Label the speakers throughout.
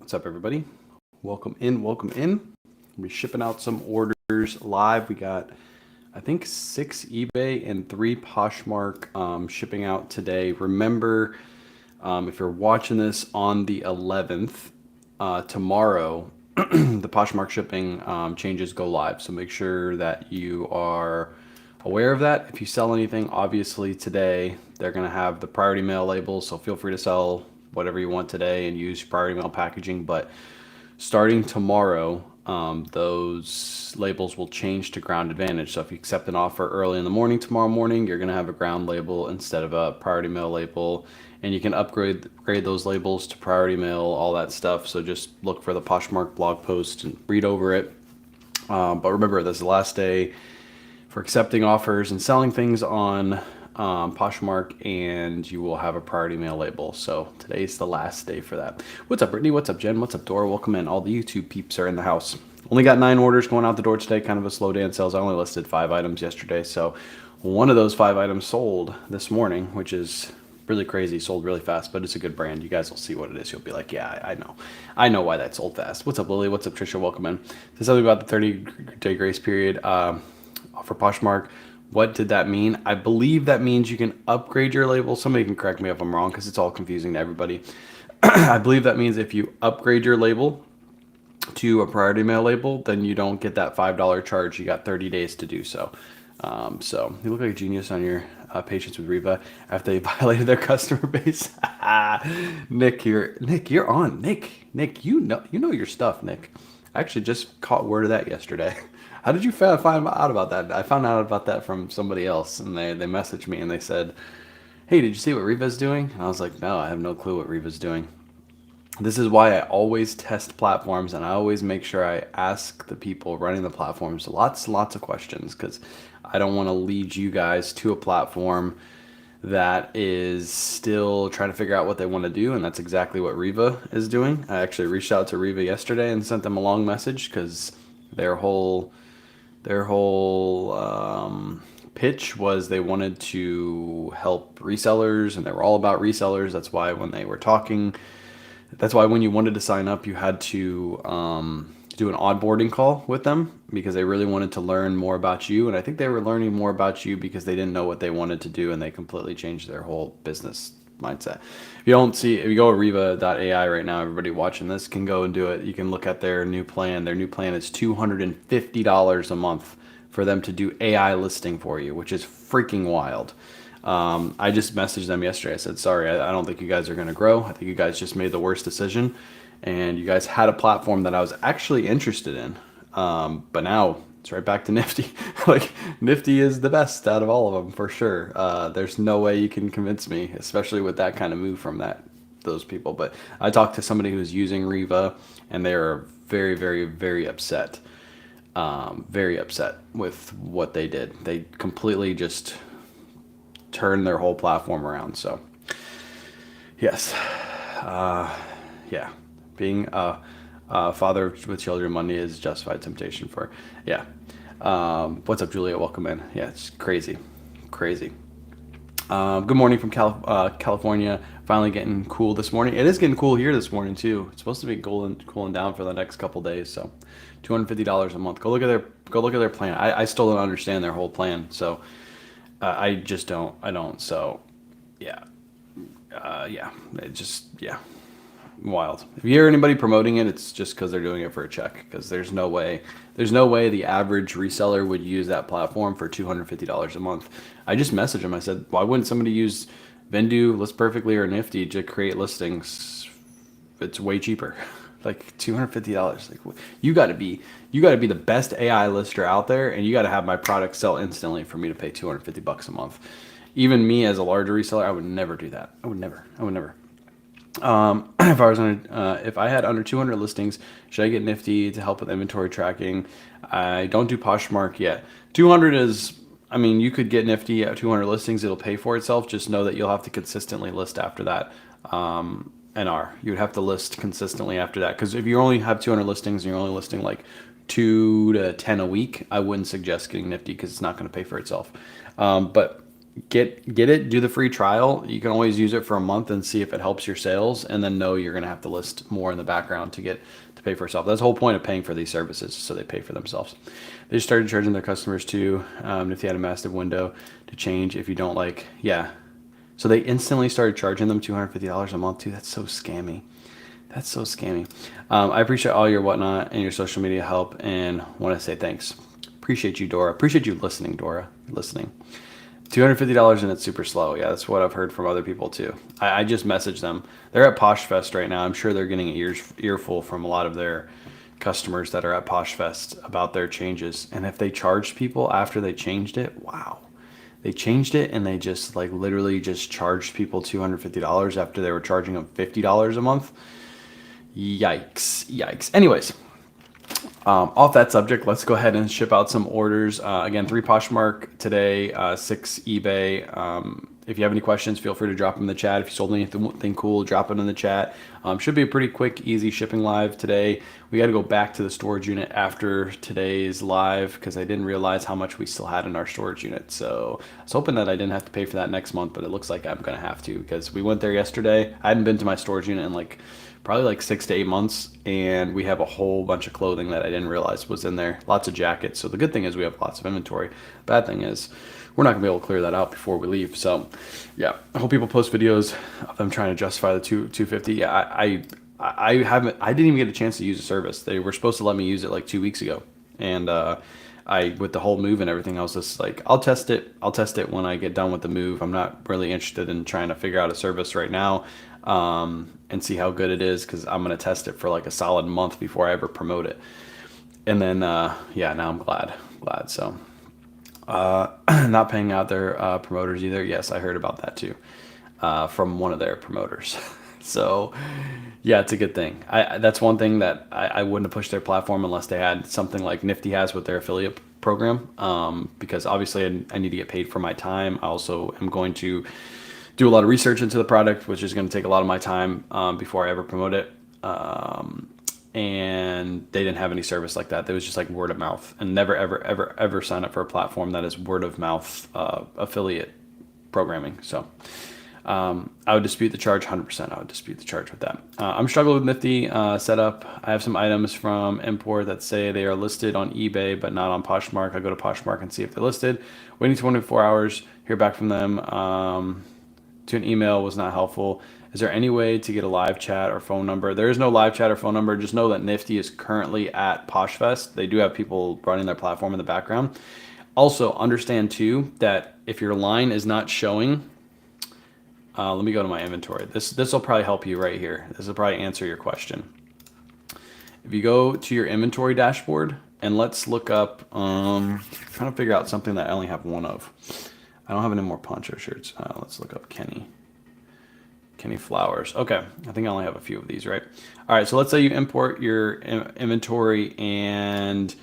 Speaker 1: What's up, everybody? Welcome in, welcome in. We're shipping out some orders live. We got, I think, 6 eBay and 3 Poshmark shipping out today. Remember, if you're watching this on the 11th, tomorrow, the Poshmark shipping changes go live. So make sure that you are aware of that. If you sell anything, obviously today, they're going to have the priority mail labels. So feel free to sell whatever you want today and use priority mail packaging. But starting tomorrow, those labels will change to ground advantage. So if you accept an offer early in the morning tomorrow morning, you're going to have a ground label instead of a priority mail label. And you can upgrade those labels to priority mail, all that stuff. So just look for the Poshmark blog post and read over it. But remember, this is the last day for accepting offers and selling things on Poshmark, and you will have a priority mail label. So today's the last day for that. What's up, Brittany? What's up, Jen? What's up, Dora? Welcome in. All the YouTube peeps are in the house. Only got 9 orders going out the door today. Kind of a slow day in sales. I only listed 5 items yesterday. So one of those 5 items sold this morning, which is really crazy. Sold really fast, but it's a good brand. You guys will see what it is. You'll be like, yeah, I know why that sold fast. What's up, Lily? What's up, Trisha? Welcome in. There's something about the 30-day grace period for Poshmark. What did that mean? I believe that means you can upgrade your label. Somebody can correct me if I'm wrong because it's all confusing to everybody. I believe that means if you upgrade your label to a priority mail label, then you don't get that $5 charge. You got 30 days to do so. So you look like a genius on your patience with Reva after they violated their customer base. Nick, you're on. Nick, you know your stuff, Nick. I actually just caught word of that yesterday. How did you find out about that? I found out about that from somebody else, and they messaged me and they said, hey, did you see what Reva's doing? And I was like, no, I have no clue what Reva's doing. This is why I always test platforms, and I always make sure I ask the people running the platforms lots and lots of questions, because I don't want to lead you guys to a platform that is still trying to figure out what they want to do, and that's exactly what Reva is doing. I actually reached out to Reva yesterday and sent them a long message because their whole pitch was they wanted to help resellers, and they were all about resellers. That's why when you wanted to sign up, you had to do an onboarding call with them because they really wanted to learn more about you. And I think they were learning more about you because they didn't know what they wanted to do, and they completely changed their whole business mindset. If you go to Reva AI right now, everybody watching this can go and do it. You can look at their new plan. Their new plan is $250 a month for them to do AI listing for you, which is freaking wild. I just messaged them yesterday. I said, sorry, I don't think you guys are going to grow. I think you guys just made the worst decision, and you guys had a platform that I was actually interested in. But now it's right back to Nifty. Like, Nifty is the best out of all of them for sure. There's no way you can convince me, especially with that kind of move from those people. But I talked to somebody who's using Reva, and they are very, very, very upset. Very upset with what they did. They completely just turned their whole platform around. So, yes, yeah, being a father with children Monday is justified temptation for, yeah. What's up, Julia? Welcome in. Yeah, it's crazy. Good morning from California. Finally getting cool this morning. It is getting cool here this morning too. It's supposed to be cooling down for the next couple days. So, $250 a month. Go look at their plan. I still don't understand their whole plan. So, I just don't. I don't. So, yeah, yeah. Wild. If you hear anybody promoting it, it's just because they're doing it for a check. Because there's no way the average reseller would use that platform for $250 a month. I just messaged them. I said, why wouldn't somebody use Vendu, List Perfectly, or Nifty to create listings? It's way cheaper. Like $250. Like, you got to be the best AI lister out there, and you got to have my product sell instantly for me to pay $250 a month. Even me as a larger reseller, I would never do that. I would never. If I had under 200 listings, should I get Nifty to help with inventory tracking? I don't do Poshmark yet. 200 is, I mean, you could get Nifty at 200 listings. It'll pay for itself. Just know that you'll have to consistently list after that. You would have to list consistently after that. Because if you only have 200 listings and you're only listing like 2 to 10 a week, I wouldn't suggest getting Nifty because it's not going to pay for itself. But get it, do the free trial. You can always use it for a month and see if it helps your sales, and then know you're going to have to list more in the background to pay for yourself. That's the whole point of paying for these services, so they pay for themselves. They started charging their customers too. If they had a massive window to change, if you don't like, yeah. So they instantly started charging them $250 a month too. That's so scammy. That's so scammy. I appreciate all your whatnot and your social media help, and want to say thanks. Appreciate you, Dora. Appreciate you listening, Dora. Listening. $250 and it's super slow. Yeah, that's what I've heard from other people too. I just messaged them. They're at Poshfest right now. I'm sure they're getting an earful from a lot of their customers that are at Poshfest about their changes. And if they charged people after they changed it, wow. They changed it and they just like literally just charged people $250 after they were charging them $50 a month. Yikes. Yikes. Anyways, off that subject, let's go ahead and ship out some orders. Again, 3 Poshmark today, 6 eBay. If you have any questions, feel free to drop them in the chat. If you sold anything cool, drop it in the chat. Should be a pretty quick, easy shipping live today. We got to go back to the storage unit after today's live because I didn't realize how much we still had in our storage unit. So I was hoping that I didn't have to pay for that next month, but it looks like I'm going to have to because we went there yesterday. I hadn't been to my storage unit in probably like 6 to 8 months, and we have a whole bunch of clothing that I didn't realize was in there. Lots of jackets. So the good thing is we have lots of inventory. Bad thing is we're not gonna be able to clear that out before we leave. So yeah, I hope people post videos of them trying to justify the 250. Yeah, I didn't even get a chance to use the service. They were supposed to let me use it like 2 weeks ago, and with the whole move and everything, I was just like, I'll test it when I get done with the move. I'm not really interested in trying to figure out a service right now, and see how good it is, because I'm going to test it for like a solid month before I ever promote it. And then, yeah, now I'm glad. So, not paying out their promoters either. Yes, I heard about that too, from one of their promoters. So, yeah, it's a good thing. That's one thing that I wouldn't have pushed their platform unless they had something like Nifty has with their affiliate program, because obviously I need to get paid for my time. I also am going to do a lot of research into the product, which is going to take a lot of my time before I ever promote it. And they didn't have any service like that. It was just like word of mouth, and never, ever, ever, ever sign up for a platform that is word of mouth affiliate programming. So I would dispute the charge 100%. I would dispute the charge with that. I'm struggling with Nifty setup. I have some items from import that say they are listed on eBay, but not on Poshmark. I go to Poshmark and see if they're listed. Waiting 24 hours, hear back from them. To an email was not helpful. Is there any way to get a live chat or phone number? There is no live chat or phone number. Just know that Nifty is currently at Poshfest. They do have people running their platform in the background. Also, understand too that if your line is not showing, let me go to my inventory. This will probably help you right here. This will probably answer your question. If you go to your inventory dashboard, and let's look up, trying to figure out something that I only have one of. I don't have any more poncho shirts. Let's look up Kenny Flowers. Okay, I think I only have a few of these, right? All right, so let's say you import your inventory and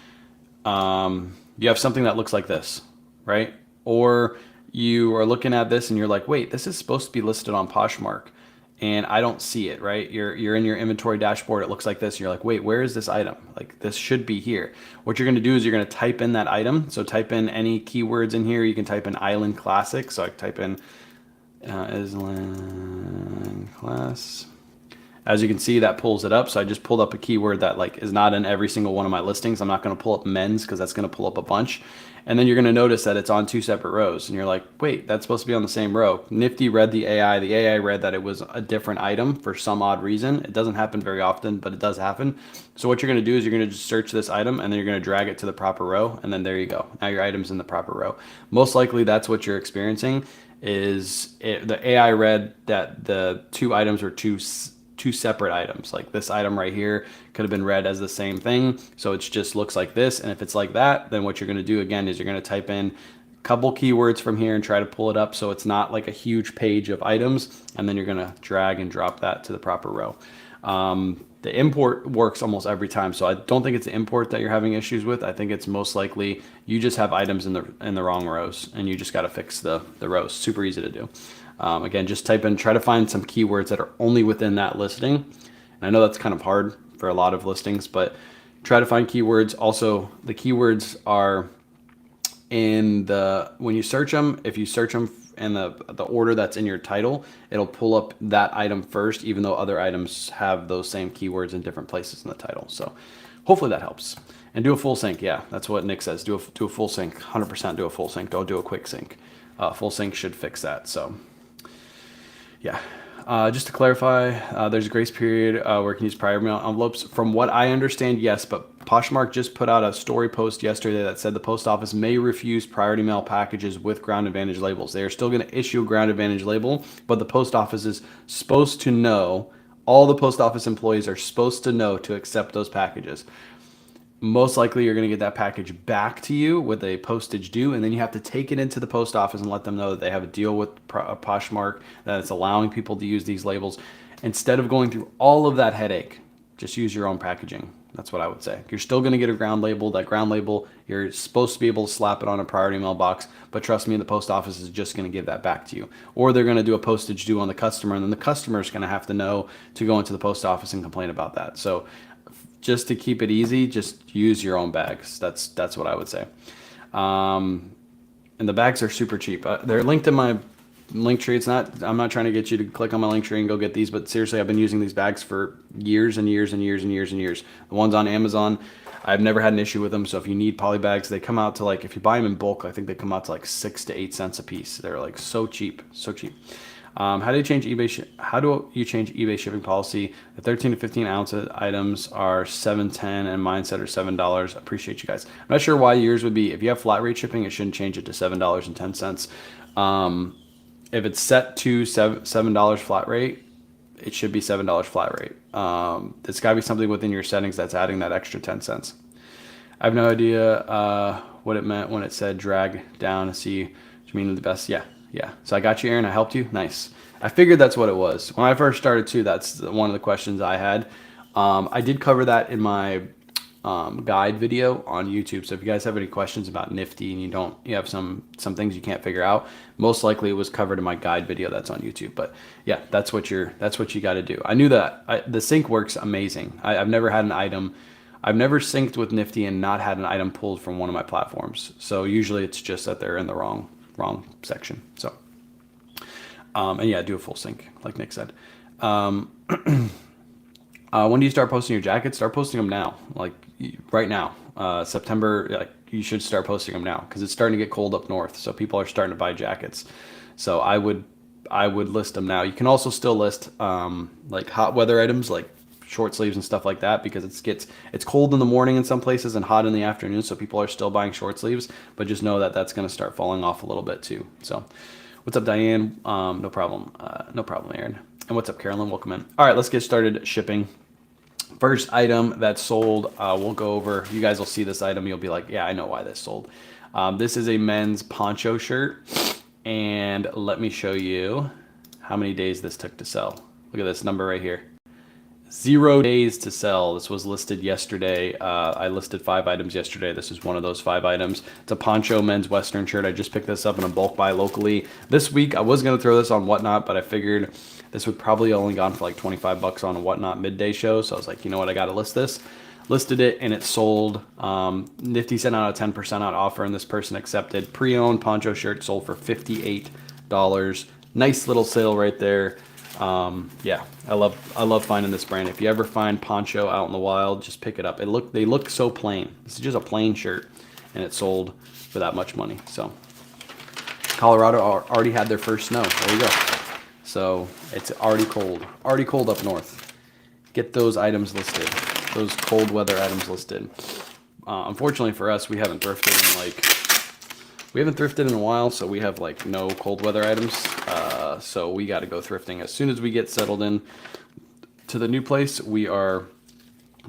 Speaker 1: you have something that looks like this, right? Or you are looking at this and you're like, wait, this is supposed to be listed on Poshmark and I don't see it, right? You're in your inventory dashboard, it looks like this, and you're like, wait, where is this item? Like, this should be here. What you're gonna do is you're gonna type in that item. So type in any keywords in here. You can type in Island Classic. So I type in Island Class. As you can see, that pulls it up. So I just pulled up a keyword that like is not in every single one of my listings. I'm not gonna pull up men's because that's gonna pull up a bunch. And then you're going to notice that it's on 2 separate rows. And you're like, wait, that's supposed to be on the same row. Nifty read the AI. The AI read that it was a different item for some odd reason. It doesn't happen very often, but it does happen. So what you're going to do is you're going to just search this item, and then you're going to drag it to the proper row. And then there you go. Now your item's in the proper row. Most likely that's what you're experiencing. The AI read that the 2 items were two separate items. Like this item right here could have been read as the same thing, so it just looks like this. And if it's like that, then what you're going to do again is you're going to type in a couple keywords from here and try to pull it up so it's not like a huge page of items, and then you're going to drag and drop that to the proper row. The import works almost every time, so I don't think it's the import that you're having issues with. I think it's most likely you just have items in the wrong rows, and you just got to fix the rows. Super easy to do. Again, just type in, try to find some keywords that are only within that listing. And I know that's kind of hard for a lot of listings, but try to find keywords. Also, the keywords are when you search them, if you search them in the order that's in your title, it'll pull up that item first, even though other items have those same keywords in different places in the title. So hopefully that helps. And do a full sync. Yeah, that's what Nick says. Do a full sync. 100% do a full sync. Don't do a quick sync. Full sync should fix that. So yeah. Just to clarify, there's a grace period where you can use prior mail envelopes. From what I understand, yes, but Poshmark just put out a story post yesterday that said the post office may refuse priority mail packages with Ground Advantage labels. They are still going to issue a Ground Advantage label, but the post office is supposed to know, all the post office employees are supposed to know to accept those packages. Most likely you're going to get that package back to you with a postage due, and then you have to take it into the post office and let them know that they have a deal with Poshmark, that it's allowing people to use these labels. Instead of going through all of that headache, just use your own packaging. That's what I would say. You're still going to get a ground label. That ground label, you're supposed to be able to slap it on a priority mail box, but trust me, the post office is just going to give that back to you. Or they're going to do a postage due on the customer, and then the customer is going to have to know to go into the post office and complain about that. So just to keep it easy, just use your own bags. That's what I would say. And the bags are super cheap. They're linked in my link tree. I'm not trying to get you to click on my link tree and go get these, but seriously, I've been using these bags for years and years and years and years and years. The ones on Amazon, I've never had an issue with them. So if you need poly bags, they come out to like, if you buy them in bulk, I think they come out to like 6 to 8 cents a piece. They're like so cheap, so cheap. How do you change eBay shipping policy? The 13 to 15 ounce items are $7.10 and mine set are $7. Appreciate you guys. I'm not sure why yours would be. If you have flat rate shipping, it shouldn't change it to $7.10. If it's set to $7 flat rate, it should be $7 flat rate. It's got to be something within your settings that's adding that extra 10 cents. I have no idea what it meant when it said drag down to see what you mean the best. Yeah. So I got you, Aaron. I helped you. Nice. I figured that's what it was. When I first started too, that's one of the questions I had. I did cover that in my guide video on YouTube. So if you guys have any questions about Nifty and you have some things you can't figure out, most likely it was covered in my guide video that's on YouTube. But yeah, that's what you got to do. I knew that the sync works amazing. I've never had an item. I've never synced with Nifty and not had an item pulled from one of my platforms. So usually it's just that they're in the wrong section. So and yeah, do a full sync like Nick said. When do you start posting your jackets? Start posting them now, like right now. September, like you should start posting them now because it's starting to get cold up north, so people are starting to buy jackets. So I would list them now. You can also still list like hot weather items like short sleeves and stuff like that, because it's cold in the morning in some places and hot in the afternoon, so people are still buying short sleeves, but just know that that's going to start falling off a little bit too. So what's up, Diane? No problem, Aaron. And what's up, Carolyn? Welcome in. All right, let's get started shipping. First item that sold, we'll go over. You guys will see this item, you'll be like, yeah, I know why this sold. This is a men's poncho shirt, and let me show you how many days this took to sell. Look at this number right here. 0 days to sell. This was listed yesterday. I listed 5 items yesterday. This is one of those 5 items. It's a poncho men's Western shirt. I just picked this up in a bulk buy locally this week. I was going to throw this on Whatnot, but I figured this would probably only gone for like 25 bucks on a Whatnot midday show. So I was like, you know what? I got to list this. Listed it and it sold. Nifty sent out a 10% out offer and this person accepted. Pre-owned poncho shirt sold for $58. Nice little sale right there. Yeah, I love finding this brand. If you ever find poncho out in the wild, just pick it up. They look so plain. This is just a plain shirt and it sold for that much money. So Colorado already had their first snow. There you go. So it's already cold up north. Get those items listed, those cold weather items listed. Unfortunately for us, we haven't thrifted in a while, so we have like no cold weather items. So we got to go thrifting as soon as we get settled in to the new place. We are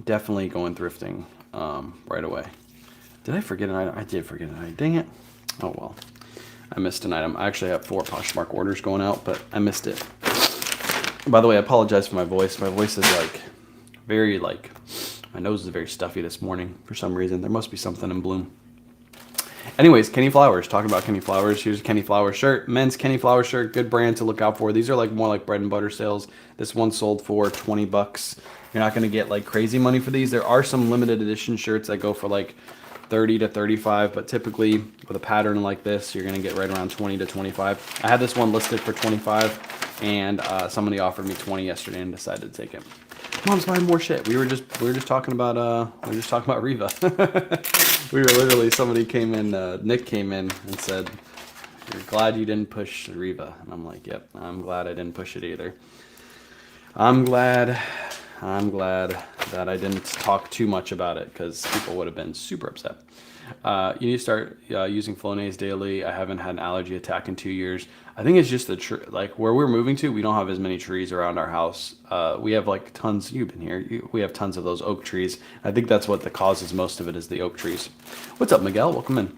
Speaker 1: definitely going thrifting right away. Did I forget an item? I did forget an item. Dang it. Oh well. I missed an item. I actually have 4 Poshmark orders going out, but I missed it. By the way, I apologize for my voice. My voice is like very like, my nose is very stuffy this morning for some reason. There must be something in bloom. Anyways, Kenny Flowers, talking about Kenny Flowers. Here's a Kenny Flowers shirt. Men's Kenny Flowers shirt, good brand to look out for. These are like more like bread and butter sales. This one sold for 20 bucks. You're not going to get like crazy money for these. There are some limited edition shirts that go for like 30 to 35, but typically with a pattern like this, you're gonna get right around 20 to 25. I had this one listed for 25, and somebody offered me 20 yesterday and decided to take it. Mom's buying more shit. We were just talking about Reva. We were literally, somebody came in, Nick came in and said, "You're glad you didn't push Reva," and I'm like, "Yep, I'm glad I didn't push it either." I'm glad that I didn't talk too much about it, because people would have been super upset. You need to start using Flonase daily. I haven't had an allergy attack in 2 years. I think it's just like where we're moving to, we don't have as many trees around our house. We have like tons, you've been here, we have tons of those oak trees. I think that's what the causes most of it, is the oak trees. What's up, Miguel? Welcome in.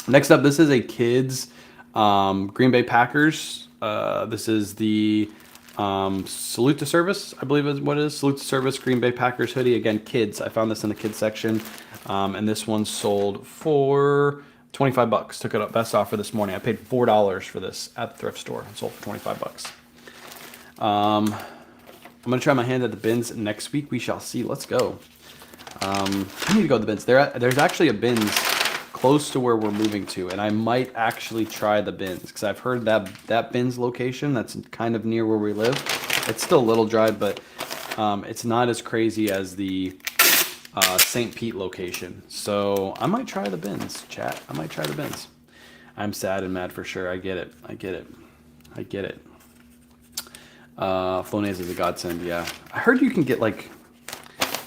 Speaker 1: Next up, this is a kids Green Bay Packers. This is the Salute to Service, I believe is what it is. Salute to Service Green Bay Packers hoodie. Again, kids. I found this in the kids section. And this one sold for 25 bucks. Took it up best offer this morning. I paid $4 for this at the thrift store. It sold for 25 bucks. I'm going to try my hand at the bins next week. We shall see. Let's go. I need to go to the bins. There's actually a bins close to where we're moving to, and I might actually try the bins, because I've heard that bins location that's kind of near where we live. It's still a little dry, but it's not as crazy as the St. Pete location. So I might try the bins, chat. I might try the bins. I'm sad and mad for sure. I get it. Flonase is a godsend. Yeah, I heard you can get like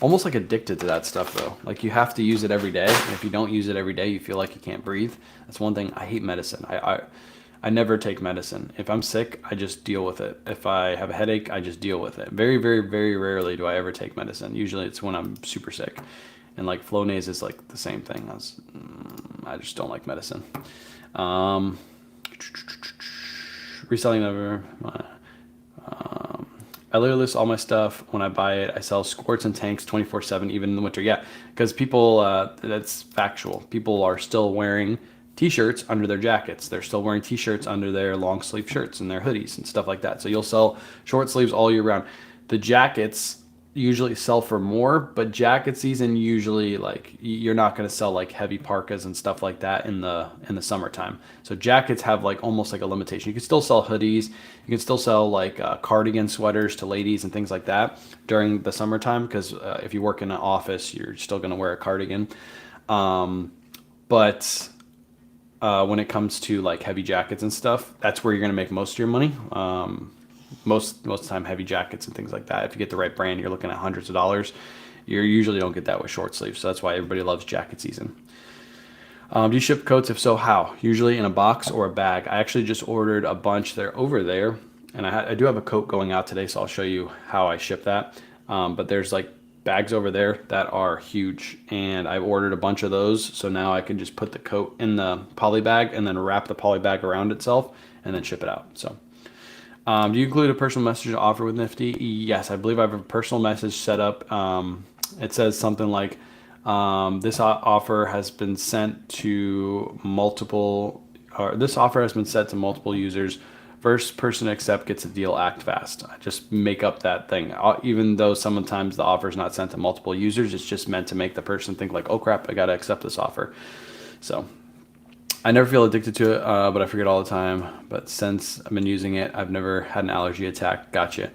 Speaker 1: almost like addicted to that stuff though. Like you have to use it every day. And if you don't use it every day, you feel like you can't breathe. That's one thing. I hate medicine. I never take medicine. If I'm sick, I just deal with it. If I have a headache, I just deal with it. Very, very, very rarely do I ever take medicine. Usually it's when I'm super sick. And like Flonase is like the same thing. I just don't like medicine. Reselling never. I literally list all my stuff when I buy it. I sell squirts and tanks 24/7, even in the winter. Yeah, because people, that's factual. People are still wearing t-shirts under their jackets. They're still wearing t-shirts under their long sleeve shirts and their hoodies and stuff like that. So you'll sell short sleeves all year round. The jackets usually sell for more, but jacket season usually, like, you're not going to sell like heavy parkas and stuff like that in the summertime. So jackets have like almost like a limitation. You can still sell hoodies, you can still sell like cardigan sweaters to ladies and things like that during the summertime, because if you work in an office, you're still going to wear a cardigan. But when it comes to like heavy jackets and stuff, that's where you're going to make most of your money. Most of the time, heavy jackets and things like that, if you get the right brand, you're looking at hundreds of dollars. You usually don't get that with short sleeves, so that's why everybody loves jacket season. Do you ship coats? If so, how? Usually in a box or a bag. I actually just ordered a bunch. They're over there, and I do have a coat going out today, so I'll show you how I ship that. But there's like bags over there that are huge, and I've ordered a bunch of those, so now I can just put the coat in the poly bag and then wrap the poly bag around itself and then ship it out. So do you include a personal message offer with Nifty? Yes, I believe I have a personal message set up. It says something like, this offer has been sent to multiple, or this offer has been sent to multiple users. First person to accept gets a deal, act fast. I just make up that thing. Even though sometimes the offer is not sent to multiple users, it's just meant to make the person think like, oh crap, I got to accept this offer. So I never feel addicted to it, but I forget all the time. But since I've been using it, I've never had an allergy attack. Gotcha.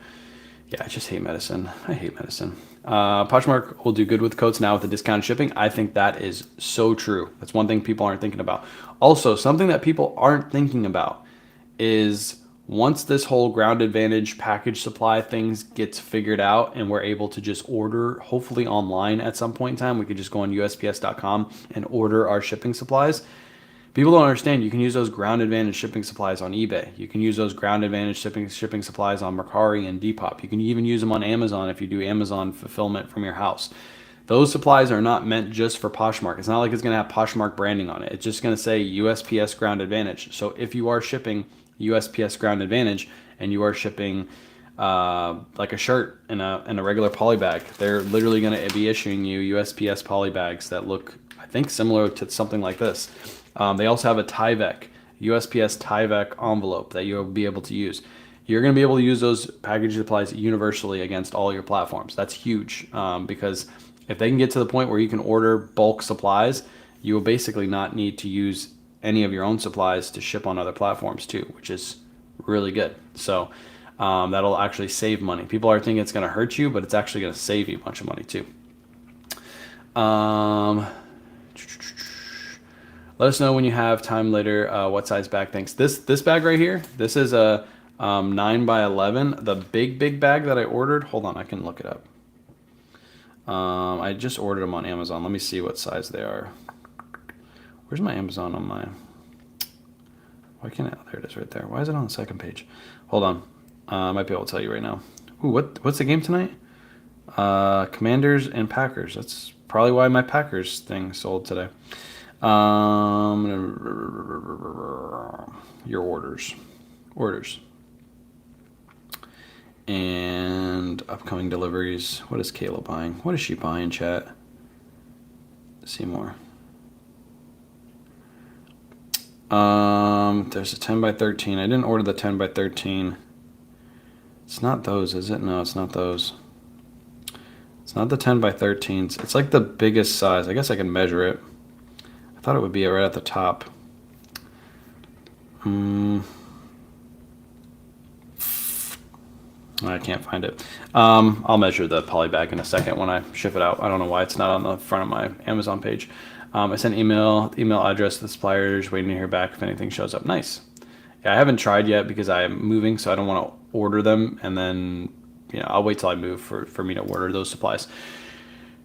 Speaker 1: Yeah, I just hate medicine. I hate medicine. Poshmark will do good with coats now with the discounted shipping. I think that is so true. That's one thing people aren't thinking about. Also, something that people aren't thinking about is once this whole ground advantage package supply things gets figured out and we're able to just order, hopefully online at some point in time, we could just go on USPS.com and order our shipping supplies. People don't understand you can use those ground advantage shipping supplies on eBay. You can use those ground advantage shipping supplies on Mercari and Depop. You can even use them on Amazon if you do Amazon fulfillment from your house. Those supplies are not meant just for Poshmark. It's not like it's going to have Poshmark branding on it. It's just going to say USPS ground advantage. So if you are shipping USPS ground advantage and you are shipping like a shirt in a regular poly bag, they're literally going to be issuing you USPS poly bags that look, I think, similar to something like this. They also have a Tyvek, USPS Tyvek envelope that you'll be able to use. You're going to be able to use those package supplies universally against all your platforms. That's huge because if they can get to the point where you can order bulk supplies, you will basically not need to use any of your own supplies to ship on other platforms too, which is really good. So that'll actually save money. People are thinking it's going to hurt you, but it's actually going to save you a bunch of money too. Let us know when you have time later what size bag. Thanks. This bag right here, this is a 9 by 11. The big bag that I ordered. Hold on, I can look it up. I just ordered them on Amazon. Let me see what size they are. Where's my Amazon on my... Why can't I... There it is right there. Why is it on the second page? Hold on. I might be able to tell you right now. Ooh, what's the game tonight? Commanders and Packers. That's probably why my Packers thing sold today. Your orders. And upcoming deliveries. What is Kayla buying? What is she buying, chat? See more. There's a 10 by 13. I didn't order the 10 by 13. It's not those, is it? No, it's not those. It's not the 10 by 13s. It's like the biggest size. I guess I can measure it. I thought it would be right at the top. I can't find it. I'll measure the poly bag in a second when I ship it out. I don't know why it's not on the front of my Amazon page. I sent email address to the suppliers, waiting to hear back if anything shows up. Nice. Yeah, I haven't tried yet because I am moving, so I don't want to order them, and then I'll wait till I move for me to order those supplies.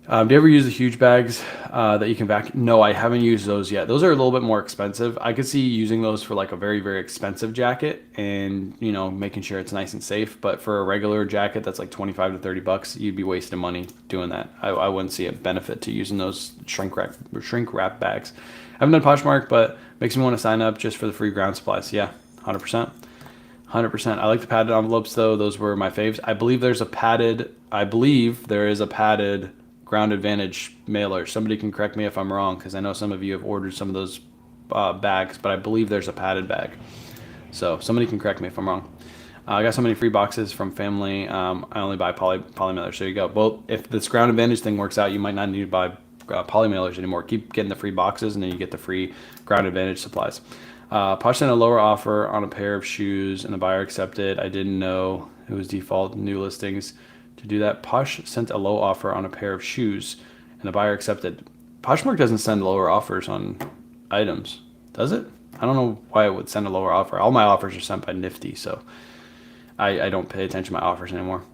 Speaker 1: Do you ever use the huge bags that you can vacuum? No, I haven't used those yet. Those are a little bit more expensive. I could see using those for like a very, very expensive jacket and, making sure it's nice and safe. But for a regular jacket that's like 25 to 30 bucks, you'd be wasting money doing that. I wouldn't see a benefit to using those shrink wrap bags. I haven't done Poshmark, but makes me want to sign up just for the free ground supplies. Yeah, 100%. 100%. I like the padded envelopes though. Those were my faves. I believe there is a padded Ground Advantage mailer. Somebody can correct me if I'm wrong, because I know some of you have ordered some of those bags, but I believe there's a padded bag. So somebody can correct me if I'm wrong. I got so many free boxes from family. I only buy poly mailers. There you go. Well, if this Ground Advantage thing works out, you might not need to buy poly mailers anymore. Keep getting the free boxes, and then you get the free Ground Advantage supplies. Posh sent a lower offer on a pair of shoes, and the buyer accepted. I didn't know it was default new listings to do that. Posh sent a low offer on a pair of shoes, and the buyer accepted. Poshmark doesn't send lower offers on items, does it? I don't know why it would send a lower offer. All my offers are sent by Nifty, so I don't pay attention to my offers anymore.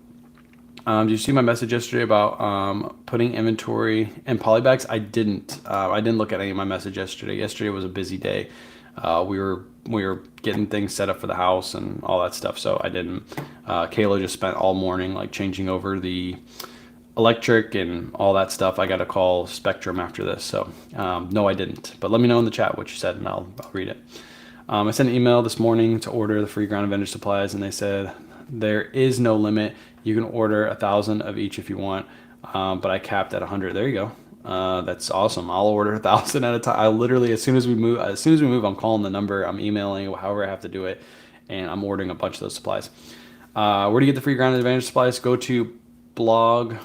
Speaker 1: Did you see my message yesterday about putting inventory in polybags? I didn't. I didn't look at any of my message yesterday. Yesterday was a busy day. We were getting things set up for the house and all that stuff, so I didn't. Kayla just spent all morning like changing over the electric and all that stuff. I got to call Spectrum after this, so no, I didn't. But let me know in the chat what you said, and I'll read it. I sent an email this morning to order the free Ground Advantage supplies, and they said there is no limit. You can order 1,000 of each if you want, but I capped at 100. There you go. That's awesome. I'll order 1,000 at a time. I literally, as soon as we move, I'm calling the number, I'm emailing, however I have to do it, and I'm ordering a bunch of those supplies. Where do you get the free Ground Advantage supplies? Go to blog.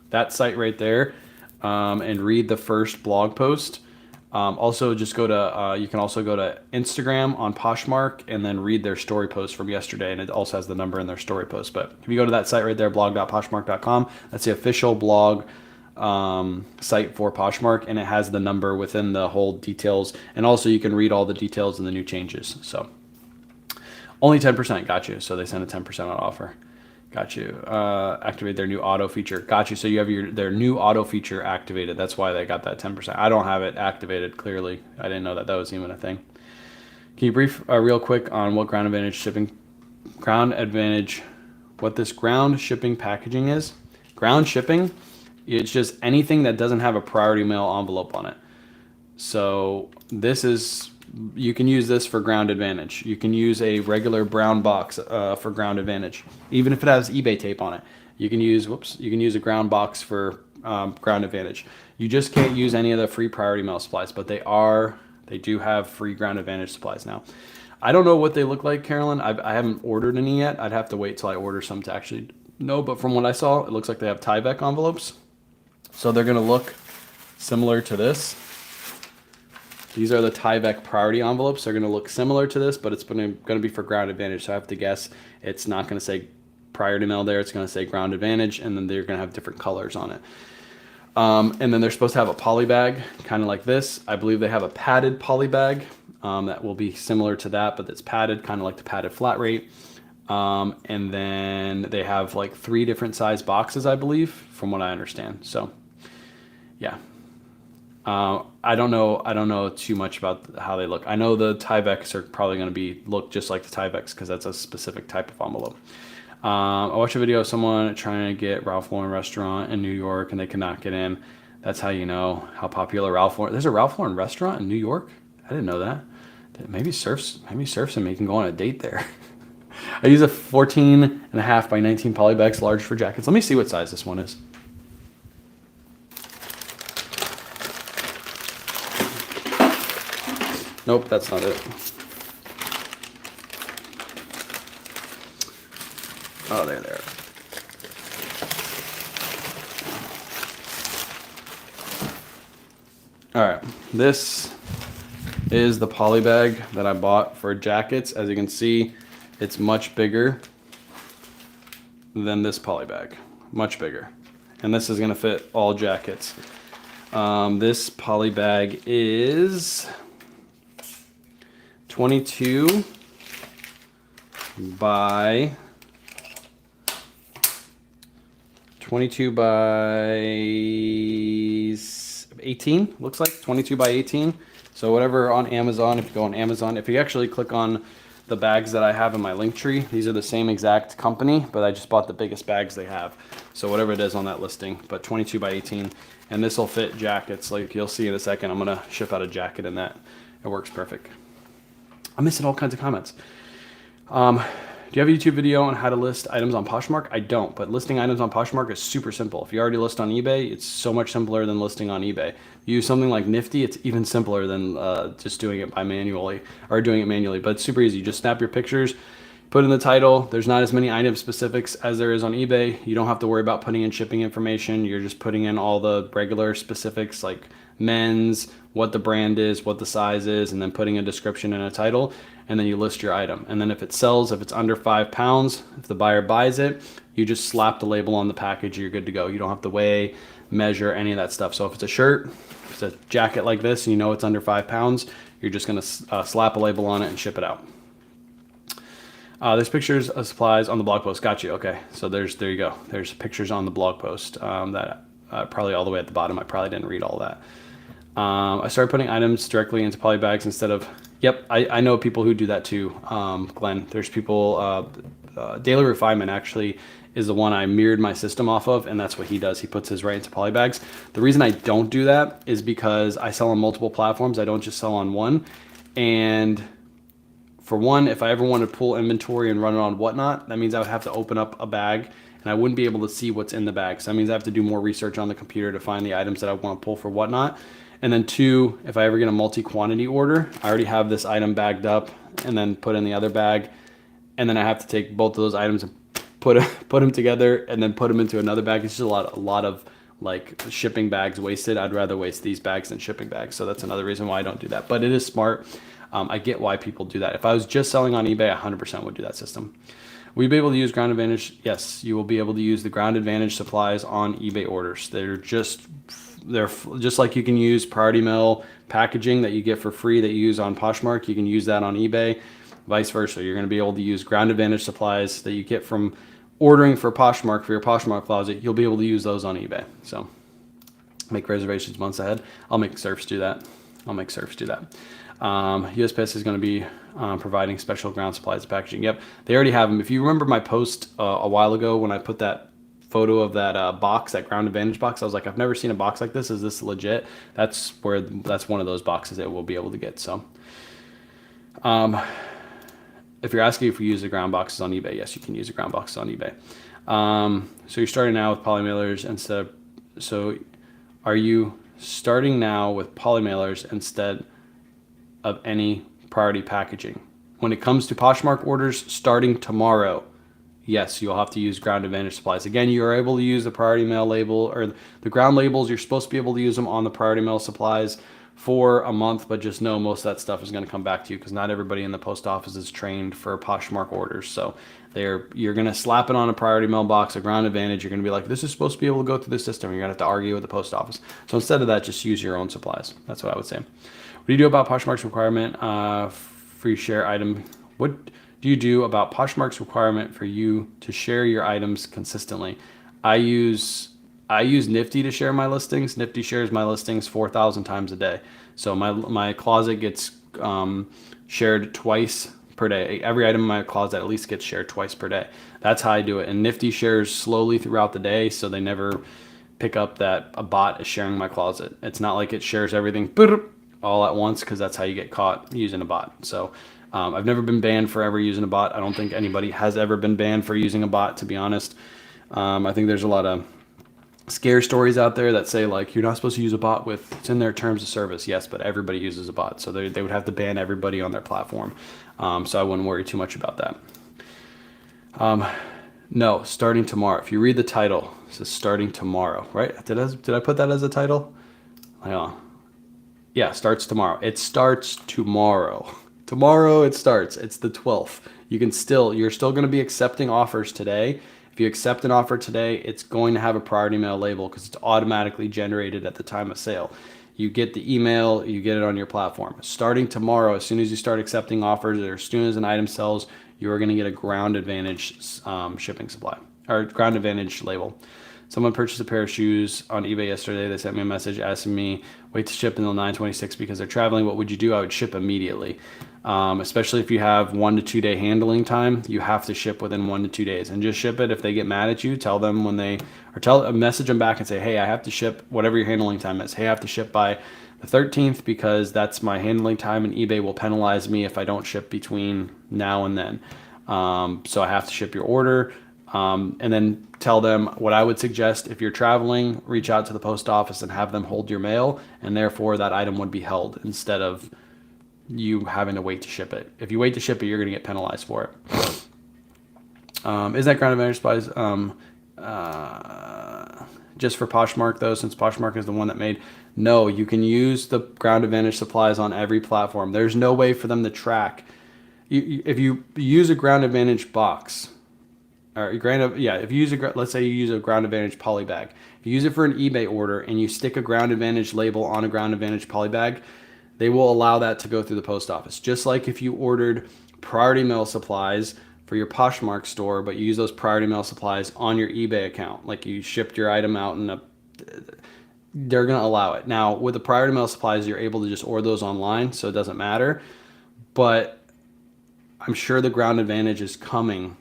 Speaker 1: That site right there, and read the first blog post. Also, just go to, you can also go to Instagram on Poshmark and then read their story post from yesterday, and it also has the number in their story post. But if you go to that site right there, blog.poshmark.com, that's the official blog site for Poshmark, and it has the number within the whole details. And also you can read all the details and the new changes. So only 10%, got you. So they sent a 10% on offer. Got you. Activate their new auto feature. Got you. So you have their new auto feature activated. That's why they got that 10%. I don't have it activated, clearly. I didn't know that that was even a thing. Can you brief real quick on what what this ground shipping packaging is? Ground shipping, it's just anything that doesn't have a priority mail envelope on it. So this is, you can use this for Ground Advantage. You can use a regular brown box for Ground Advantage, even if it has eBay tape on it. You can use, you can use a ground box for Ground Advantage. You just can't use any of the free priority mail supplies, but they do have free Ground Advantage supplies now. I don't know what they look like, Carolyn. I haven't ordered any yet. I'd have to wait till I order some to actually know, but from what I saw, it looks like they have Tyvek envelopes. So they're going to look similar to this. These are the Tyvek priority envelopes. They're going to look similar to this, but it's going to be for ground advantage. So I have to guess it's not going to say priority mail there. It's going to say ground advantage, and then they're going to have different colors on it. And then they're supposed to have a poly bag, kind of like this. I believe they have a padded poly bag that will be similar to that, but it's padded, kind of like the padded flat rate. And then they have like 3 different size boxes, I believe, from what I understand. So, yeah. I don't know too much about how they look. I know the Tyveks are probably going to look just like the Tyveks because that's a specific type of envelope. I watched a video of someone trying to get Ralph Lauren restaurant in New York and they could not get in. That's how you know how popular Ralph Lauren. There's a Ralph Lauren restaurant in New York. I didn't know that. Maybe Surfs and me can go on a date there. I use a 14.5 by 19 poly bags, large for jackets. Let me see what size this one is. Nope, that's not it. Oh, there. All right, this is the poly bag that I bought for jackets. As you can see, it's much bigger than this poly bag, much bigger. And this is gonna fit all jackets. This poly bag is 22 by 18, looks like 22 by 18. So whatever on Amazon, if you go on Amazon, if you actually click on the bags that I have in my link tree, these are the same exact company, but I just bought the biggest bags they have. So whatever it is on that listing, but 22 by 18. And this will fit jackets. Like you'll see in a second, I'm gonna ship out a jacket in that. It works perfect. I'm missing all kinds of comments. Do you have a YouTube video on how to list items on Poshmark? I don't, but listing items on Poshmark is super simple. If you already list on eBay, it's so much simpler than listing on eBay. You use something like Nifty, it's even simpler than just doing it manually, but it's super easy. You just snap your pictures, put in the title. There's not as many item specifics as there is on eBay. You don't have to worry about putting in shipping information. You're just putting in all the regular specifics like men's, what the brand is, what the size is, and then putting a description and a title, and then you list your item. And then if it sells, if it's under 5 pounds, if the buyer buys it, you just slap the label on the package, you're good to go. You don't have to weigh, measure, any of that stuff. So if it's a shirt, if it's a jacket like this, and you know it's under 5 pounds, you're just gonna slap a label on it and ship it out. There's pictures of supplies on the blog post. Got you. Okay, so there you go. There's pictures on the blog post that probably all the way at the bottom. I probably didn't read all that. I started putting items directly into poly bags instead of. Yep, I know people who do that too, Glenn. There's people. Daily Refinement actually is the one I mirrored my system off of, and that's what he does. He puts his right into poly bags. The reason I don't do that is because I sell on multiple platforms. I don't just sell on one, and for one, if I ever want to pull inventory and run it on Whatnot, that means I would have to open up a bag and I wouldn't be able to see what's in the bag. So that means I have to do more research on the computer to find the items that I want to pull for Whatnot. And then 2, if I ever get a multi-quantity order, I already have this item bagged up and then put in the other bag. And then I have to take both of those items and put them together and then put them into another bag. It's just a lot of like shipping bags wasted. I'd rather waste these bags than shipping bags. So that's another reason why I don't do that. But it is smart. I get why people do that. If I was just selling on eBay, 100% would do that system. Will you be able to use Ground Advantage? Yes, you will be able to use the Ground Advantage supplies on eBay orders. They're just like you can use priority mail packaging that you get for free that you use on Poshmark. You can use that on eBay, vice versa. You're going to be able to use Ground Advantage supplies that you get from ordering for Poshmark for your Poshmark closet. You'll be able to use those on eBay. So make reservations months ahead. I'll make Surfs do that. USPS is going to be providing special ground supplies and packaging. Yep, they already have them. If you remember my post a while ago when I put that photo of that box, that Ground Advantage box, I was like, I've never seen a box like this. Is this legit? That's one of those boxes that we'll be able to get. So if you're asking if we use the ground boxes on eBay, yes, you can use the ground boxes on eBay. So you're starting now with poly mailers instead. So are you starting now with poly mailers instead of any priority packaging? When it comes to Poshmark orders, starting tomorrow, yes, you'll have to use Ground Advantage supplies. Again, you are able to use the priority mail label or the ground labels. You're supposed to be able to use them on the priority mail supplies for a month, but just know most of that stuff is going to come back to you because not everybody in the post office is trained for Poshmark orders. So you're going to slap it on a priority mailbox, a Ground Advantage. You're going to be like, this is supposed to be able to go through the system. You're going to have to argue with the post office. So instead of that, just use your own supplies. That's what I would say. What do you do about Poshmark's requirement free share item? What do you do about Poshmark's requirement for you to share your items consistently? I use Nifty to share my listings. Nifty shares my listings 4,000 times a day. So my closet gets shared twice per day. Every item in my closet at least gets shared twice per day. That's how I do it. And Nifty shares slowly throughout the day, so they never pick up that a bot is sharing my closet. It's not like it shares everything all at once, because that's how you get caught using a bot. So I've never been banned for ever using a bot. I don't think anybody has ever been banned for using a bot, to be honest. I think there's a lot of scare stories out there that say like you're not supposed to use a bot it's in their terms of service. Yes, but everybody uses a bot, so they would have to ban everybody on their platform. So I wouldn't worry too much about that. No, starting tomorrow. If you read the title, it says starting tomorrow, right? Did I put that as a title? Hang on. Yeah, starts tomorrow. It starts tomorrow. Tomorrow it starts. It's the 12th. You're still going to be accepting offers today. If you accept an offer today, it's going to have a priority mail label because it's automatically generated at the time of sale. You get the email, you get it on your platform. Starting tomorrow, as soon as you start accepting offers or as soon as an item sells, you are going to get a Ground Advantage shipping supply or Ground Advantage label. Someone purchased a pair of shoes on eBay yesterday. They sent me a message asking me, wait to ship until 9/26 because they're traveling. What would you do? I would ship immediately. Especially if you have 1 to 2 day handling time, you have to ship within 1 to 2 days, and just ship it. If they get mad at you, tell them message them back and say, hey, I have to ship whatever your handling time is. Hey, I have to ship by the 13th because that's my handling time, and eBay will penalize me if I don't ship between now and then. So I have to ship your order. And then tell them what I would suggest. If you're traveling, reach out to the post office and have them hold your mail, and therefore that item would be held instead of you having to wait to ship it. If you wait to ship it, you're going to get penalized for it. Is that Ground Advantage supplies just for Poshmark though, since Poshmark is the one that made? No, you can use the Ground Advantage supplies on every platform. There's no way for them to track. If you use a Ground Advantage box, or if you use let's say you use a Ground Advantage poly bag. If you use it for an eBay order and you stick a Ground Advantage label on a Ground Advantage poly bag, they will allow that to go through the post office. Just like if you ordered priority mail supplies for your Poshmark store, but you use those priority mail supplies on your eBay account, like you shipped your item out they're going to allow it. Now, with the priority mail supplies, you're able to just order those online, so it doesn't matter. But I'm sure the Ground Advantage is coming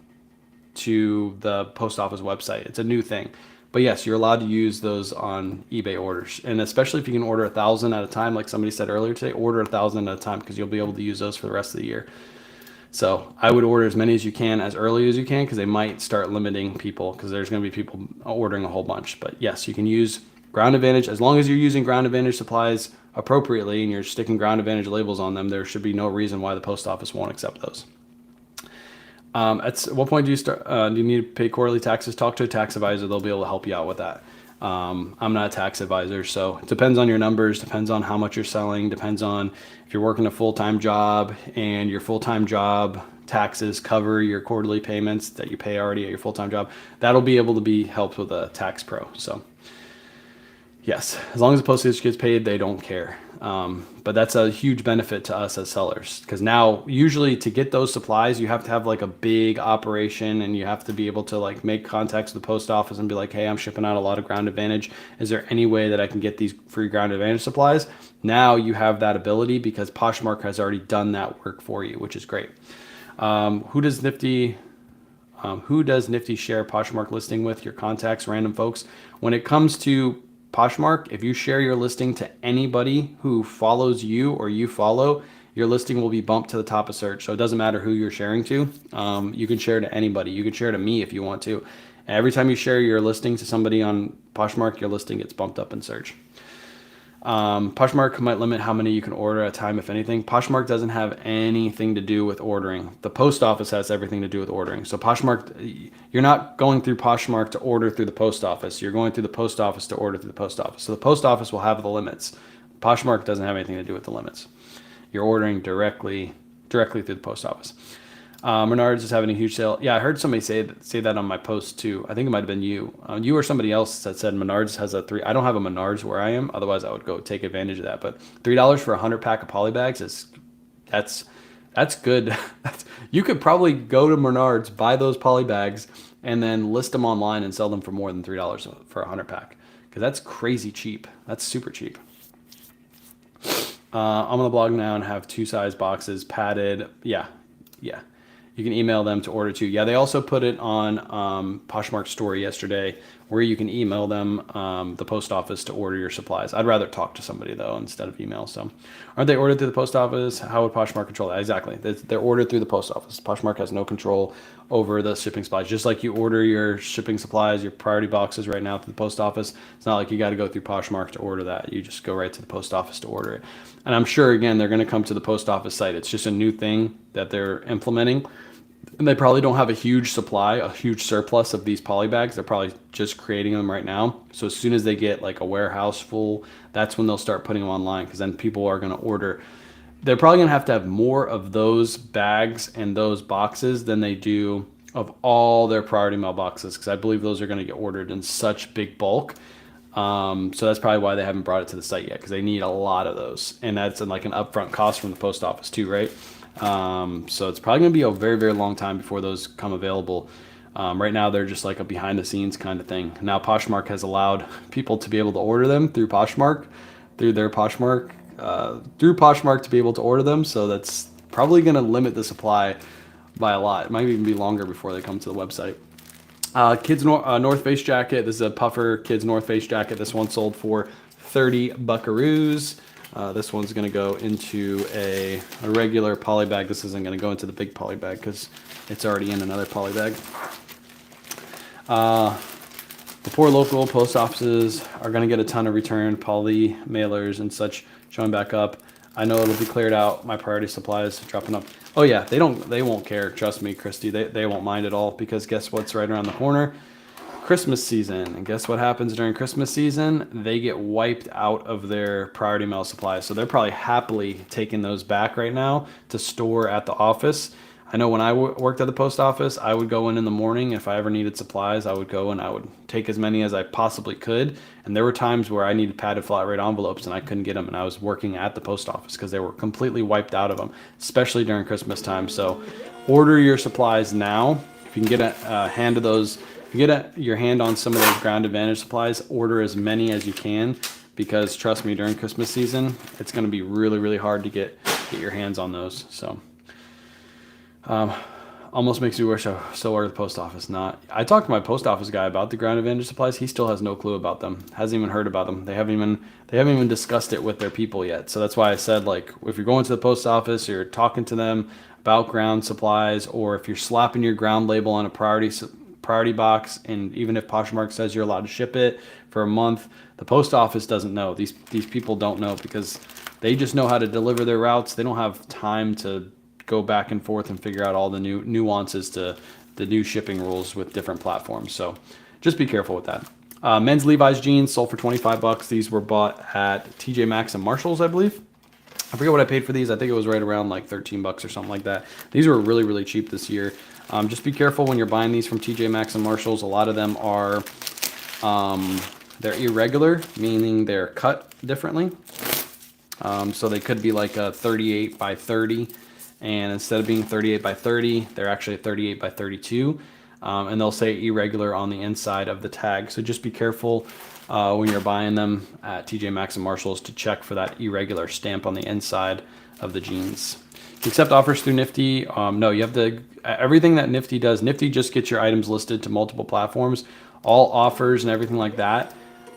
Speaker 1: to the post office website. It's a new thing. But yes, you're allowed to use those on eBay orders. And especially if you can order 1,000 at a time, like somebody said earlier today, order 1,000 at a time because you'll be able to use those for the rest of the year. So I would order as many as you can as early as you can because they might start limiting people because there's going to be people ordering a whole bunch. But yes, you can use Ground Advantage as long as you're using Ground Advantage supplies appropriately and you're sticking Ground Advantage labels on them. There should be no reason why the post office won't accept those. At what point do you need to pay quarterly taxes? Talk to a tax advisor. They'll be able to help you out with that. I'm not a tax advisor, so it depends on your numbers, depends on how much you're selling, depends on if you're working a full-time job and your full-time job taxes cover your quarterly payments that you pay already at your full-time job. That'll be able to be helped with a tax pro. So yes, as long as the postage gets paid, they don't care. But that's a huge benefit to us as sellers because now usually to get those supplies, you have to have like a big operation and you have to be able to like make contacts with the post office and be like, hey, I'm shipping out a lot of Ground Advantage. Is there any way that I can get these free Ground Advantage supplies? Now you have that ability because Poshmark has already done that work for you, which is great. Who does Nifty share Poshmark listing with? Your contacts, random folks. When it comes to Poshmark, if you share your listing to anybody who follows you or you follow, your listing will be bumped to the top of search. So it doesn't matter who you're sharing to. You can share to anybody. You can share to me if you want to. Every time you share your listing to somebody on Poshmark, your listing gets bumped up in search. Poshmark might limit how many you can order at a time, if anything. Poshmark doesn't have anything to do with ordering. The post office has everything to do with ordering. So Poshmark, you're not going through Poshmark to order through the post office. You're going through the post office to order through the post office. So the post office will have the limits. Poshmark doesn't have anything to do with the limits. You're ordering directly through the post office. Menards is having a huge sale. Yeah, I heard somebody say that on my post too. I think it might have been you. You or somebody else that said Menards has a 3. I don't have a Menards where I am. Otherwise, I would go take advantage of that. But $3 for a 100-pack of poly bags that's good. You could probably go to Menards, buy those poly bags, and then list them online and sell them for more than $3 for a 100-pack. Because that's crazy cheap. That's super cheap. I'm on the blog now and have 2 size boxes padded. Yeah. You can email them to order too. Yeah, they also put it on Poshmark story yesterday where you can email them, the post office, to order your supplies. I'd rather talk to somebody though instead of email. So aren't they ordered through the post office? How would Poshmark control that? Exactly. They're ordered through the post office. Poshmark has no control over the shipping supplies. Just like you order your shipping supplies, your priority boxes right now through the post office, it's not like you got to go through Poshmark to order that. You just go right to the post office to order it. And I'm sure, again, they're going to come to the post office site. It's just a new thing that they're implementing. And they probably don't have a huge supply, a huge surplus of these poly bags. They're probably just creating them right now. So as soon as they get like a warehouse full, that's when they'll start putting them online, because then people are going to order. They're probably going to have more of those bags and those boxes than they do of all their priority mail boxes, because I believe those are going to get ordered in such big bulk. So that's probably why they haven't brought it to the site yet, because they need a lot of those. And that's like an upfront cost from the post office too, right? So it's probably going to be a very, very long time before those come available. Right now, they're just like a behind the scenes kind of thing. Now, Poshmark has allowed people to be able to order them through Poshmark, through Poshmark to be able to order them. So that's probably going to limit the supply by a lot. It might even be longer before they come to the website. Kids North Face jacket. This is a puffer kids North Face jacket. This one sold for 30 buckaroos. This one's going to go into a regular poly bag. This isn't going to go into the big poly bag because it's already in another poly bag. The poor local post offices are going to get a ton of return poly mailers and such showing back up. I know it'll be cleared out. My priority supplies dropping up. Oh yeah, they won't care. Trust me, Christy. They won't mind at all, because guess what's right around the corner? Christmas season. And guess what happens during Christmas season? They get wiped out of their priority mail supplies. So they're probably happily taking those back right now to store at the office. I know when I worked at the post office, I would go in the morning. If I ever needed supplies, I would go and I would take as many as I possibly could. And there were times where I needed padded flat rate envelopes and I couldn't get them. And I was working at the post office because they were completely wiped out of them, especially during Christmas time. So order your supplies now. If you can get a hand of those, your hand on some of those Ground Advantage supplies, order as many as you can, because trust me, during Christmas season, it's going to be really, really hard to get your hands on those. So almost makes me wish I still worked at the post office. I talked to my post office guy about the Ground Advantage supplies. He still has no clue about them. Hasn't even heard about them. They haven't even discussed it with their people yet. So that's why I said, like, if you're going to the post office, you're talking to them about ground supplies, or if you're slapping your ground label on a priority box, and even if Poshmark says you're allowed to ship it for a month, the post office doesn't know. These people don't know, because they just know how to deliver their routes. They don't have time to go back and forth and figure out all the new nuances to the new shipping rules with different platforms. So just be careful with that. Men's Levi's jeans sold for 25 bucks. These were bought at TJ Maxx and Marshalls, I believe. I forget what I paid for these. I think it was right around like 13 bucks or something like that. These were really, really cheap this year. Just be careful when you're buying these from TJ Maxx and Marshalls. A lot of them are, they're irregular, meaning they're cut differently. So they could be like a 38 by 30. And instead of being 38 by 30, they're actually 38 by 32. And they'll say irregular on the inside of the tag. So just be careful when you're buying them at TJ Maxx and Marshalls to check for that irregular stamp on the inside of the jeans. You accept offers through Nifty. No, you have to, everything that Nifty does, Nifty just gets your items listed to multiple platforms. All offers and everything like that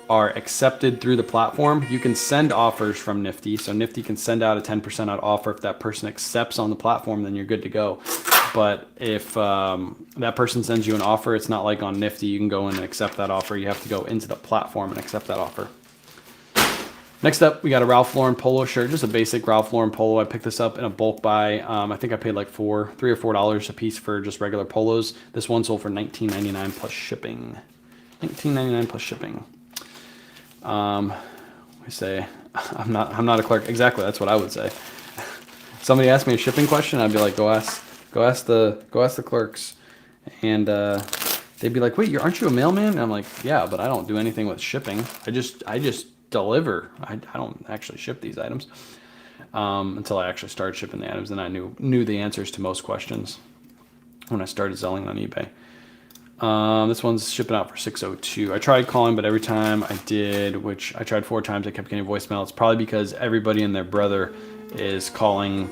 Speaker 1: are accepted through the platform. You can send offers from Nifty. So Nifty can send out a 10% out offer. If that person accepts on the platform, then you're good to go. But if that person sends you an offer, it's not like on Nifty, you can go in and accept that offer. You have to go into the platform and accept that offer. Next up, we got a Ralph Lauren polo shirt, just a basic Ralph Lauren polo. I picked this up in a bulk buy. I think I paid like $3 or $4 a piece for just regular polos. This one sold for $19.99 plus shipping. $19.99 plus shipping. We say, I'm not a clerk. Exactly, that's what I would say. Somebody asked me a shipping question, I'd be like, go ask the clerks, and they'd be like, wait, aren't you a mailman? And I'm like, yeah, but I don't do anything with shipping. I just deliver. I don't actually ship these items until I actually started shipping the items, and I knew the answers to most questions when I started selling on eBay. This one's shipping out for $602. I tried calling, but every time I did, which I tried 4 times, I kept getting voicemail. It's probably because everybody and their brother is calling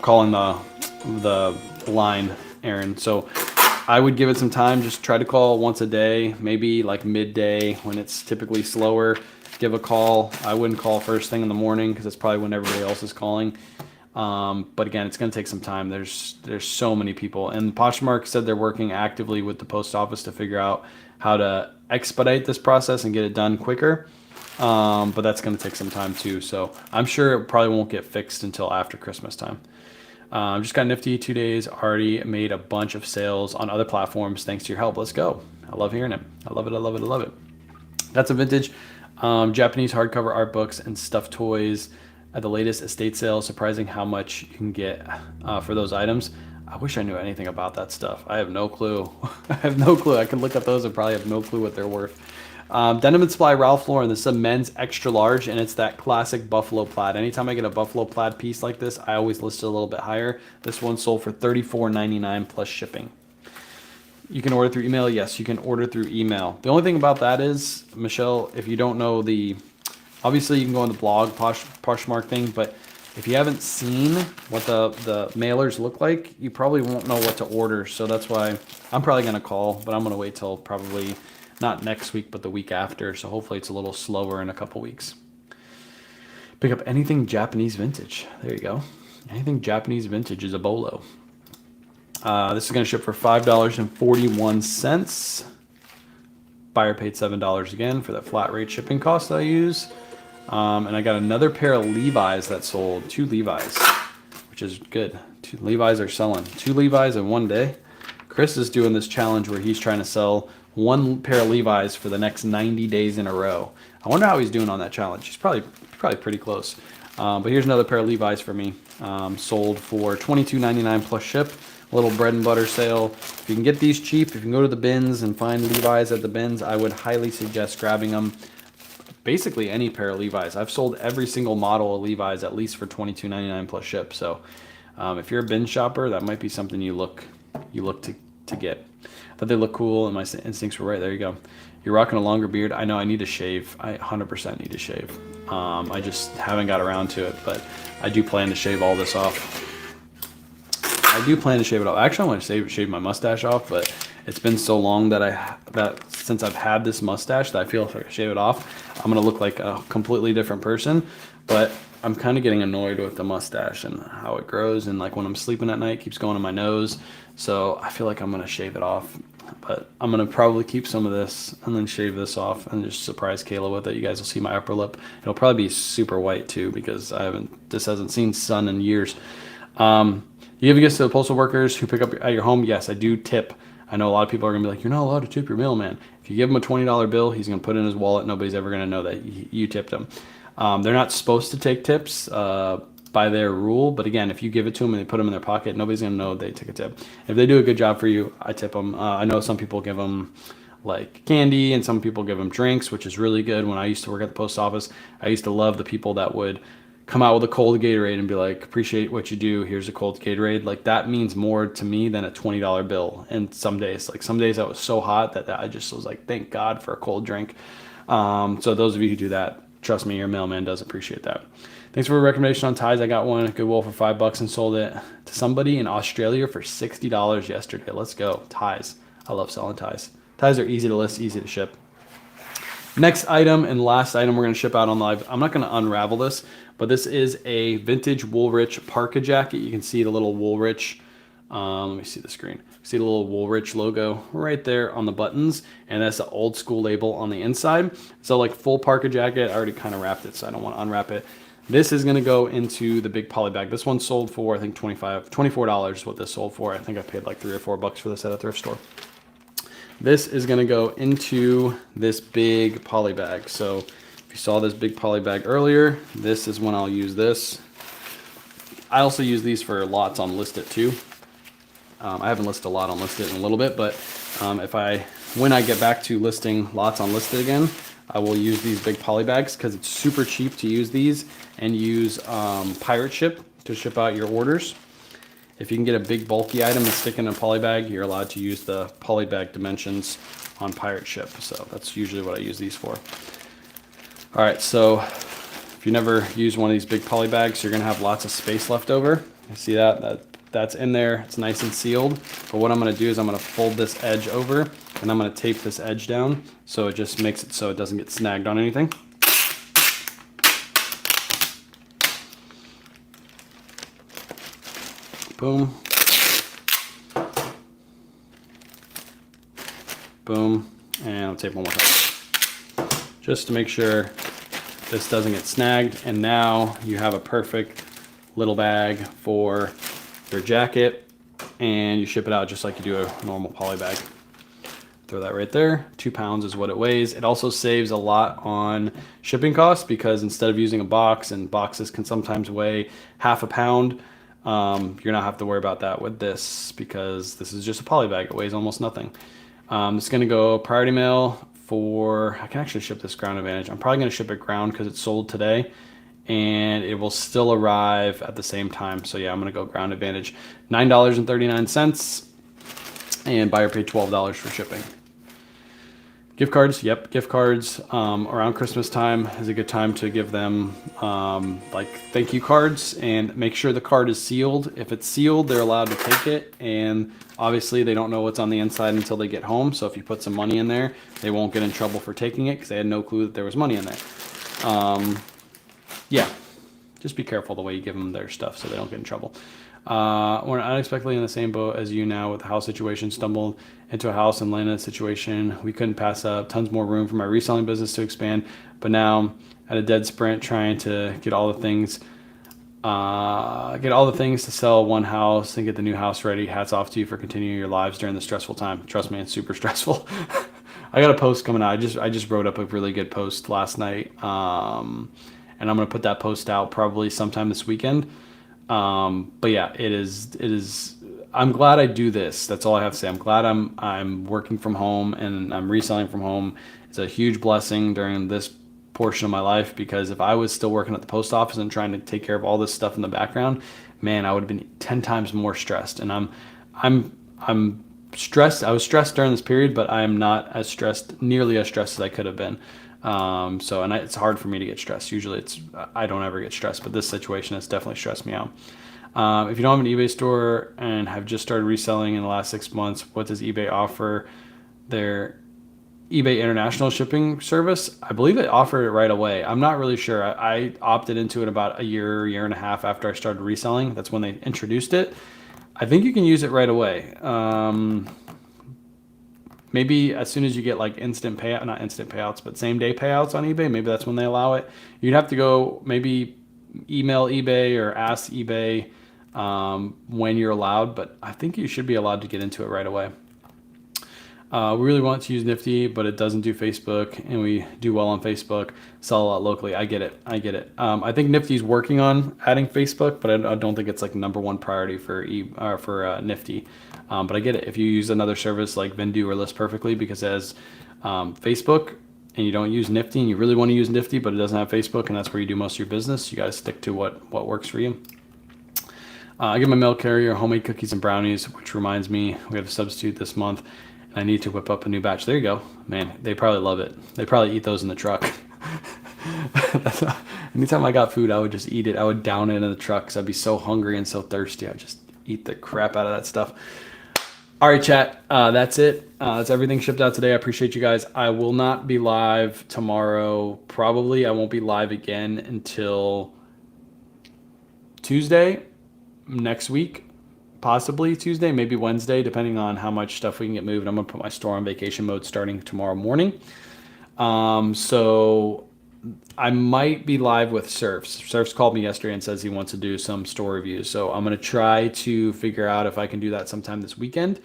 Speaker 1: the line, Aaron. So I would give it some time. Just try to call once a day, maybe like midday when it's typically slower. Give a call. I wouldn't call first thing in the morning because it's probably when everybody else is calling. But again, it's going to take some time. There's so many people, and Poshmark said they're working actively with the post office to figure out how to expedite this process and get it done quicker. But that's going to take some time too. So I'm sure it probably won't get fixed until after Christmas time. Just got Nifty 2 days, already made a bunch of sales on other platforms. Thanks to your help. Let's go. I love hearing it. I love it. I love it. I love it. That's a vintage Japanese hardcover art books and stuffed toys at the latest estate sale. Surprising how much you can get for those items. I wish I knew anything about that stuff. I have no clue. I have no clue. I can look up those and probably have no clue what they're worth. Denim and Supply Ralph Lauren. This is a men's extra large, and it's that classic buffalo plaid. Anytime I get a buffalo plaid piece like this, I always list it a little bit higher. This one sold for $34.99 plus shipping. You can order through email. Yes, you can order through email. The only thing about that is, Michelle, if you don't know obviously you can go on the blog Poshmark thing, but if you haven't seen what the mailers look like, you probably won't know what to order. So that's why I'm probably going to call, but I'm going to wait till probably not next week, but the week after. So hopefully it's a little slower in a couple weeks. Pick up anything Japanese vintage. There you go. Anything Japanese vintage is a bolo. This is going to ship for $5.41. Buyer paid $7 again for that flat rate shipping cost that I use. And I got another pair of Levi's that sold. 2 Levi's, which is good. 2 Levi's are selling. 2 Levi's in one day. Chris is doing this challenge where he's trying to sell 1 pair of Levi's for the next 90 days in a row. I wonder how he's doing on that challenge. He's probably pretty close. But here's another pair of Levi's for me. Sold for $22.99 plus ship. A little bread and butter sale. If you can get these cheap, if you can go to the bins and find Levi's at the bins, I would highly suggest grabbing them. Basically any pair of Levi's. I've sold every single model of Levi's at least for $22.99 plus ship. So if you're a bin shopper, that might be something you look to get. I thought they look cool, and my instincts were right. There you go. You're rocking a longer beard. I know I need to shave. I 100% need to shave. I just haven't got around to it, but I do plan to shave all this off. I do plan to shave it off. Actually, I want to shave my mustache off, but it's been so long that since I've had this mustache that I feel if I shave it off, I'm gonna look like a completely different person. But I'm kind of getting annoyed with the mustache and how it grows, and like when I'm sleeping at night, it keeps going to my nose. So I feel like I'm gonna shave it off. But I'm gonna probably keep some of this and then shave this off and just surprise Kayla with it. You guys will see my upper lip. It'll probably be super white too because this hasn't seen sun in years. You give gifts to the postal workers who pick up at your home. Yes, I do tip. I know a lot of people are gonna be like, you're not allowed to tip your mailman. If you give him a $20 bill, he's gonna put it in his wallet. Nobody's ever gonna know that you tipped him. They're not supposed to take tips by their rule, but again, if you give it to them and they put them in their pocket, nobody's gonna know they took a tip. If they do a good job for you, I tip them. I know some people give them like candy, and some people give them drinks, which is really good. When I used to work at the post office, I used to love the people that would come out with a cold Gatorade and be like, appreciate what you do, here's a cold Gatorade. Like that means more to me than a $20 bill. And some days I was so hot that I just was like, thank God for a cold drink. So those of you who do that, trust me, your mailman does appreciate that. Thanks for a recommendation on ties. I got one at Goodwill for $5 and sold it to somebody in Australia for $60 yesterday. Let's go. Ties. I love selling ties. Ties are easy to list, easy to ship. Next item and last item we're going to ship out on live. I'm not going to unravel this, but this is a vintage Woolrich parka jacket. You can see the little Woolrich Let me see the screen. See the little Woolrich logo right there on the buttons, and that's the old school label on the inside. So like full parka jacket, I already kind of wrapped it, so I don't want to unwrap it. This is going to go into the big poly bag. This one sold for, I think, $24 is what this sold for. I think I paid like $3 or $4 for this at a thrift store. This is going to go into this big poly bag. So if you saw this big poly bag earlier, this is when I'll use this. I also use these for lots on Listed too. I haven't listed a lot on Listed in a little bit, but when I get back to listing lots on Listed again, I will use these big poly bags because it's super cheap to use these and use pirate ship to ship out your orders. If you can get a big bulky item and stick in a poly bag, you're allowed to use the poly bag dimensions on pirate ship. So that's usually what I use these for. All right, so if you never use one of these big poly bags, you're gonna have lots of space left over. You see that's in there, it's nice and sealed. But what I'm gonna do is I'm gonna fold this edge over and I'm gonna tape this edge down so it just makes it so it doesn't get snagged on anything. Boom. Boom. And I'll tape one more time. Just to make sure this doesn't get snagged. And now you have a perfect little bag for your jacket, and you ship it out just like you do a normal poly bag. Throw that right there. 2 pounds is what it weighs. It also saves a lot on shipping costs because instead of using a box, and boxes can sometimes weigh half a pound, you're not have to worry about that with this because this is just a poly bag. It weighs almost nothing. It's going to go priority mail for, I can actually ship this Ground Advantage. I'm probably going to ship it ground because it's sold today and it will still arrive at the same time. So yeah, I'm going to go Ground Advantage. $9.39 and buyer paid $12 for shipping. Gift cards, yep, gift cards around Christmas time is a good time to give them like thank you cards, and make sure the card is sealed. If it's sealed, they're allowed to take it, and obviously they don't know what's on the inside until they get home. So if you put some money in there, they won't get in trouble for taking it because they had no clue that there was money in there. Yeah, just be careful the way you give them their stuff so they don't get in trouble. We're unexpectedly in the same boat as you now with the house situation. Stumbled into a house and landed in a situation we couldn't pass up. Tons more room for my reselling business to expand, but now at a dead sprint trying to get all the things to sell one house and get the new house ready. Hats off to you for continuing your lives during this stressful time. Trust me, it's super stressful. I got a post coming out. I just wrote up a really good post last night, and I'm gonna put that post out probably sometime this weekend. But yeah, it is, I'm glad I do this. That's all I have to say. I'm glad I'm working from home and I'm reselling from home. It's a huge blessing during this portion of my life, because if I was still working at the post office and trying to take care of all this stuff in the background, man, I would have been 10 times more stressed. And I'm stressed. I was stressed during this period, but I am not nearly as stressed as I could have been. It's hard for me to get stressed. Usually I don't ever get stressed, but this situation has definitely stressed me out. If you don't have an eBay store and have just started reselling in the last 6 months, what does eBay offer? Their eBay international shipping service, I believe they offer it right away. I'm not really sure. I opted into it about a year and a half after I started reselling. That's when they introduced it. I think you can use it right away. Maybe as soon as you get like not instant payouts, but same day payouts on eBay, maybe that's when they allow it. You'd have to go maybe email eBay or ask eBay when you're allowed, but I think you should be allowed to get into it right away. We really want to use Nifty, but it doesn't do Facebook, and we do well on Facebook, sell a lot locally. I get it. I think Nifty's working on adding Facebook, but I don't think it's like number one priority for Nifty. But I get it. If you use another service like Vendoo or List Perfectly because it has Facebook, and you don't use Nifty, and you really want to use Nifty, but it doesn't have Facebook, and that's where you do most of your business, you got to stick to what works for you. I give my mail carrier homemade cookies and brownies, which reminds me we have a substitute this month. I need to whip up a new batch. There you go. Man, they probably love it. They probably eat those in the truck. Anytime I got food, I would just eat it. I would down it in the truck because I'd be so hungry and so thirsty. I'd just eat the crap out of that stuff. All right, chat. That's it. That's everything shipped out today. I appreciate you guys. I will not be live tomorrow. Probably I won't be live again until Tuesday next week. possibly Tuesday, maybe Wednesday, depending on how much stuff we can get moved. I'm gonna put my store on vacation mode starting tomorrow morning. So I might be live with Surfs. Surfs called me yesterday and says he wants to do some store reviews. So I'm gonna try to figure out if I can do that sometime this weekend.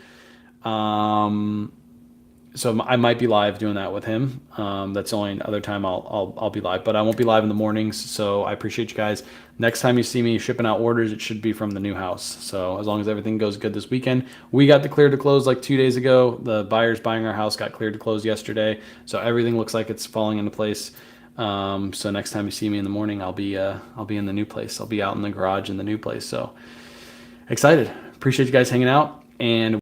Speaker 1: So I might be live doing that with him. That's the only other time I'll be live, but I won't be live in the mornings. So I appreciate you guys. Next time you see me shipping out orders, it should be from the new house. So as long as everything goes good this weekend, we got the clear to close like 2 days ago. The buyers buying our house got cleared to close yesterday. So everything looks like it's falling into place. So next time you see me in the morning, I'll be in the new place. I'll be out in the garage in the new place. So excited. Appreciate you guys hanging out, and